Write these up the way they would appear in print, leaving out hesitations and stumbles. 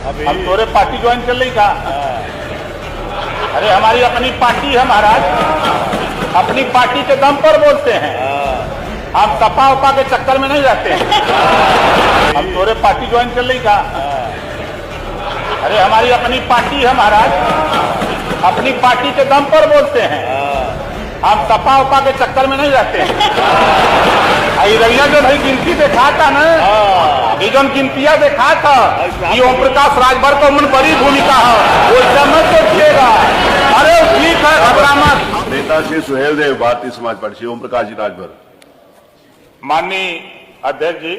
हम तोरे party join कर ली का? अरे हमारी अपनी पार्टी है महाराज, अपनी पार्टी के दम पर बोलते हैं, हम सपा उपा के चक्कर में नहीं रहते हैं। हम तोरे पार्टी ज्वाइन कर ली का? अरे हमारी अपनी पार्टी है महाराज, अपनी पार्टी के दम पर बोलते हैं, हम सपा उपा के चक्कर में नहीं रहते हैं। रैया जो भाई गिनती देखा था ना, ये जो गिनतियां देखा था, ये ओम प्रकाश राजभर को मन बड़ी भूमिका है, वो मत देखिएगा। अरे ठीक है, घबरा मत। नेता श्री सुहेल देव, भारतीय समाज पार्टी, श्री ओम प्रकाश जी राजभर। माननीय अध्यक्ष जी,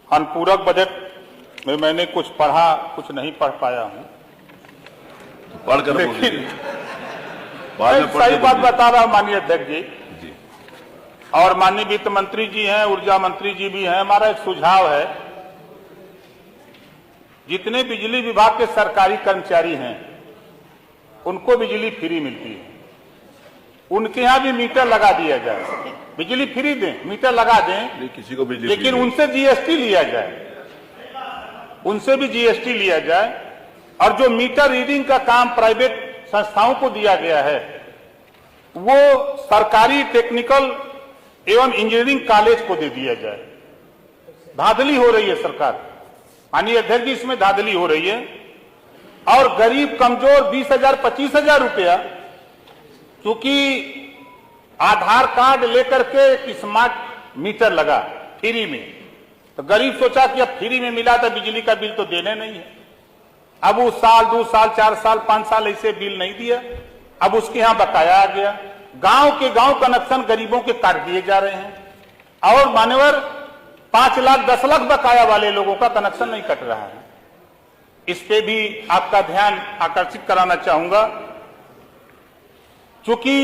अनुपूरक बजट में मैंने कुछ पढ़ा, कुछ नहीं पढ़ पाया हूँ, पढ़कर लेकिन सही बात बता रहा हूँ माननीय अध्यक्ष जी। और माननीय वित्त मंत्री जी हैं, ऊर्जा मंत्री जी भी हैं। हमारा एक सुझाव है, जितने बिजली विभाग के सरकारी कर्मचारी हैं उनको बिजली फ्री मिलती है, उनके यहाँ भी मीटर लगा दिया जाए। बिजली फ्री दें, मीटर लगा दें, किसी को बिजली, लेकिन उनसे जीएसटी लिया जाए, उनसे भी जीएसटी लिया जाए। और जो मीटर रीडिंग का काम प्राइवेट संस्थाओं को दिया गया है, वो सरकारी टेक्निकल एवं इंजीनियरिंग कॉलेज को दे दिया जाए। धांधली हो रही है सरकार, माननीय अध्यक्ष जी, इसमें धांधली हो रही है। और गरीब कमजोर 20,000 25,000 रुपया, क्योंकि आधार कार्ड लेकर के एक स्मार्ट मीटर लगा फ्री में, तो गरीब सोचा कि अब फ्री में मिला तो बिजली का बिल तो देने नहीं है। अब वो साल 2 साल 4 साल 5 साल ऐसे बिल नहीं दिया, अब उसके यहां बकाया आ गया। गांव के गांव कनेक्शन गरीबों के काट दिए जा रहे हैं, और मान्यवर 5 लाख 10 लाख बकाया वाले लोगों का कनेक्शन नहीं कट रहा है। इस पे भी आपका ध्यान आकर्षित कराना चाहूंगा। चूंकि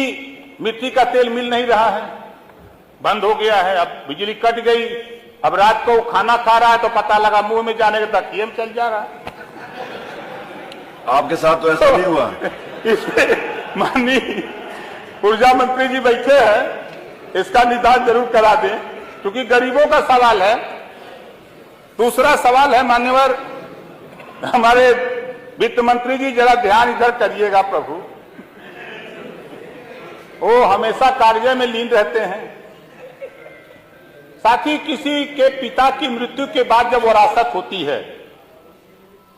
मिट्टी का तेल मिल नहीं रहा है, बंद हो गया है, अब बिजली कट गई, अब रात को खाना खा रहा है तो पता लगा मुंह में जाने के तक तकिए में चल जा रहा है। आपके साथ तो ऐसा नहीं हुआ? इसमें माननीय ऊर्जा मंत्री जी बैठे हैं, इसका निदान जरूर करा दें, क्योंकि गरीबों का सवाल है। दूसरा सवाल है मान्यवर, हमारे वित्त मंत्री जी जरा ध्यान इधर करिएगा प्रभु, वो हमेशा कार्य में लीन रहते हैं। साथ ही किसी के पिता की मृत्यु के बाद जब वरासत होती है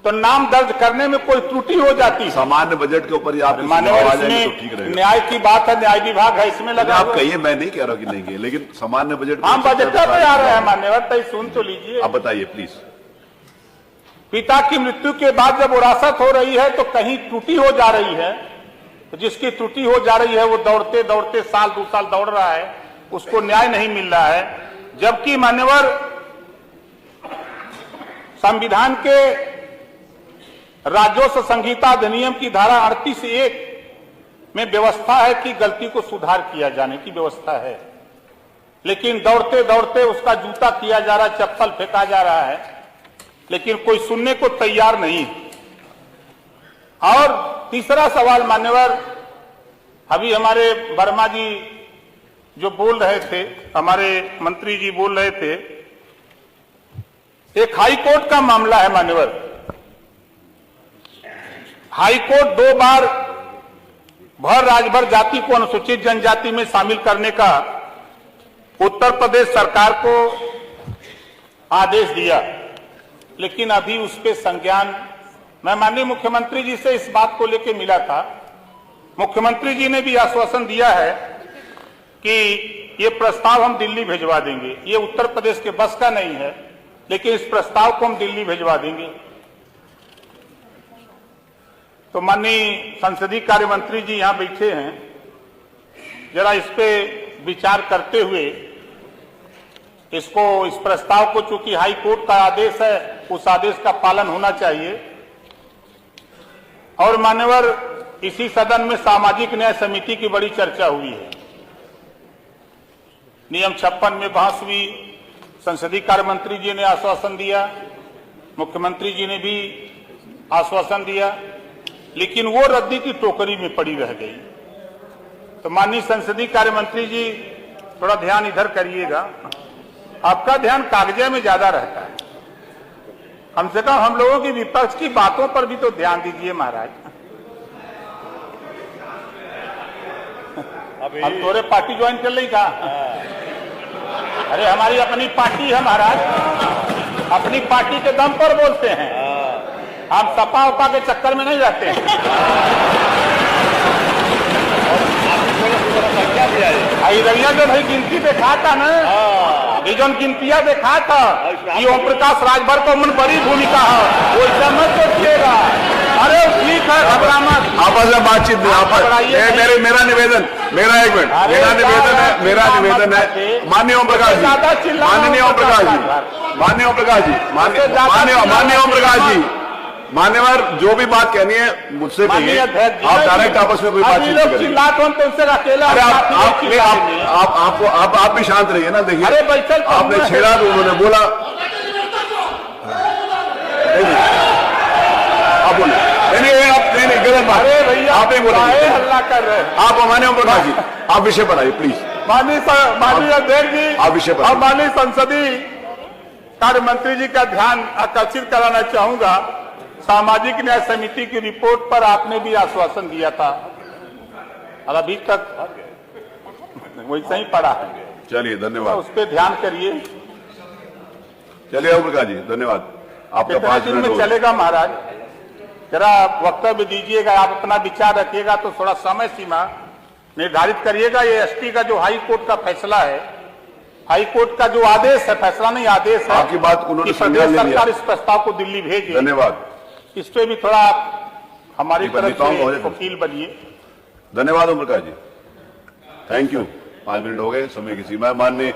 तो नाम दर्ज करने में कोई त्रुटि हो जाती है। सामान्य बजट के ऊपर आप न्याय की बात है, न्याय विभाग है इसमें लगा। आप कहिए, मैं नहीं कह रहा कि नहीं कहिए, लेकिन सामान्य बजट हम बजट पे आ रहे हैं मान्यवर, तो सुन तो लीजिए। आप बताइए प्लीज। पिता की मृत्यु के बाद जब विरासत हो रही है तो कहीं त्रुटि हो जा रही है, तो जिसकी त्रुटि हो जा रही है वो दौड़ते दौड़ते साल 2 साल दौड़ रहा है, उसको न्याय नहीं मिल रहा है। जबकि मान्यवर संविधान के राजस्व संहिता अधिनियम की धारा 38(1) में व्यवस्था है कि गलती को सुधार किया जाने की व्यवस्था है, लेकिन दौड़ते दौड़ते उसका जूता किया जा रहा है, चप्पल फेंका जा रहा है, लेकिन कोई सुनने को तैयार नहीं। और तीसरा सवाल मान्यवर, अभी हमारे वर्मा जी जो बोल रहे थे, हमारे मंत्री जी बोल रहे थे, एक हाई कोर्ट का मामला है मान्यवर। हाई कोर्ट 2 बार भर राजभर जाति को अनुसूचित जनजाति में शामिल करने का उत्तर प्रदेश सरकार को आदेश दिया, लेकिन अभी उस पे संज्ञान, मैं माननीय मुख्यमंत्री जी से इस बात को लेकर मिला था, मुख्यमंत्री जी ने भी आश्वासन दिया है कि ये प्रस्ताव हम दिल्ली भिजवा देंगे। ये उत्तर प्रदेश के बस का नहीं है, लेकिन इस प्रस्ताव को हम दिल्ली भिजवा देंगे। तो माननीय संसदीय कार्य मंत्री जी यहां बैठे हैं, जरा इस पे विचार करते हुए इस प्रस्ताव को, चूंकि हाई कोर्ट का आदेश है, उस आदेश का पालन होना चाहिए। और मान्यवर, इसी सदन में सामाजिक न्याय समिति की बड़ी चर्चा हुई है, नियम 56 में बहस हुई, संसदीय कार्य मंत्री जी ने आश्वासन दिया, मुख्यमंत्री जी ने भी आश्वासन दिया, लेकिन वो रद्दी की टोकरी में पड़ी रह गई। तो माननीय संसदीय कार्य मंत्री जी थोड़ा ध्यान इधर करिएगा, आपका ध्यान कागजे में ज्यादा रहता है। कम से कम हम लोगों की विपक्ष की बातों पर भी तो ध्यान दीजिए महाराज। हम तोरे पार्टी ज्वाइन कर ली का? अरे हमारी अपनी पार्टी है महाराज, अपनी पार्टी के दम पर बोलते हैं, हम सपा उपा के चक्कर में नहीं रहते हैं। रैया जो भाई गिनती देखा था ना, ये जो गिनतियां देखा था, ये ओम प्रकाश राजभर को मन बड़ी भूमिका है, वो ऐसा मत सोचिएगा। अरे ठीक है, घबरा मत, आपस में बातचीत नहीं, आपस मेरा निवेदन, मेरा एक मिनट, मेरा निवेदन है माननीय ओम प्रकाश जी, माननीय ओम प्रकाश जी, माननीय ओम प्रकाश जी, माननीय ओम प्रकाश जी, मान्यवर जो भी बात कहनी है मुझसे कहिए, आप डायरेक्ट आपस में कोई बातचीत करें। अरे आप भी शांत रहिए ना। देखिए आपने छेड़ा तो उन्होंने बोला, आप बोले नहीं गलत बात, आप नहीं बोले, हल्ला कर रहे हैं आप। माननीय ओम प्रकाश जी आप विषय पर आइए प्लीज। माननीय अध्यक्ष जी, आप विषय पर, और माननीय संसदीय कार्य मंत्री जी का ध्यान आकर्षित कराना चाहूंगा। सामाजिक न्याय समिति की रिपोर्ट पर आपने भी आश्वासन दिया था और अभी तक वैसे ही पड़ा है। चलिए धन्यवाद, उस पर ध्यान करिए। चलिए ओम प्रकाश जी धन्यवाद। आपका 5 दिन मिनट में चलेगा महाराज, जरा वक्तव्य दीजिएगा, आप अपना विचार रखिएगा तो थोड़ा समय सीमा निर्धारित करिएगा। ये एसटी का जो हाई कोर्ट का फैसला है, हाई कोर्ट का जो आदेश है, फैसला नहीं आदेश है, आपकी बात उन्होंने प्रदेश सरकार इस प्रस्ताव को दिल्ली भेजे। धन्यवाद। इस पे भी थोड़ा हमारी तरफ से वकील बनिए। धन्यवाद Om Prakash ji, thank you. 5 minute हो गए, समय की सीमा। माननीय